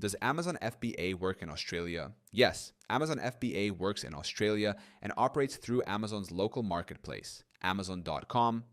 Does Amazon FBA work in Australia? Yes, Amazon FBA works in Australia and operates through Amazon's local marketplace, amazon.com.au.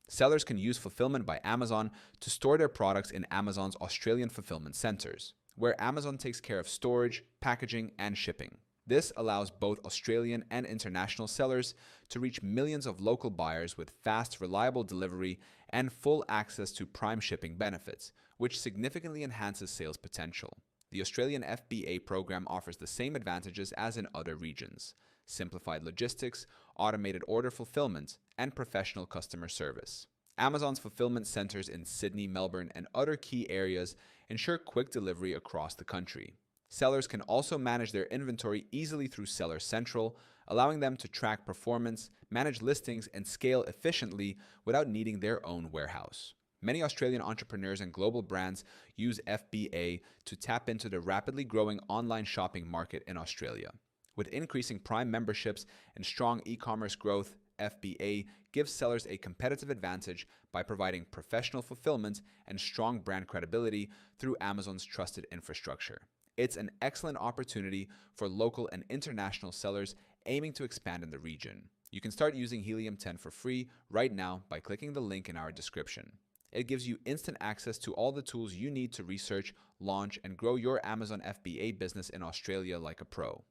Sellers can use Fulfillment by Amazon to store their products in Amazon's Australian fulfillment centers, where Amazon takes care of storage, packaging, and shipping. This allows both Australian and international sellers to reach millions of local buyers with fast, reliable delivery and full access to prime shipping benefits, which significantly enhances sales potential. The Australian FBA program offers the same advantages as in other regions: simplified logistics, automated order fulfillment, and professional customer service. Amazon's fulfillment centers in Sydney, Melbourne, and other key areas ensure quick delivery across the country. Sellers can also manage their inventory easily through Seller Central, allowing them to track performance, manage listings, and scale efficiently without needing their own warehouse. Many Australian entrepreneurs and global brands use FBA to tap into the rapidly growing online shopping market in Australia. With increasing Prime memberships and strong e-commerce growth, FBA gives sellers a competitive advantage by providing professional fulfillment and strong brand credibility through Amazon's trusted infrastructure. It's an excellent opportunity for local and international sellers aiming to expand in the region. You can start using Helium 10 for free right now by clicking the link in our description. It gives you instant access to all the tools you need to research, launch, and grow your Amazon FBA business in Australia like a pro.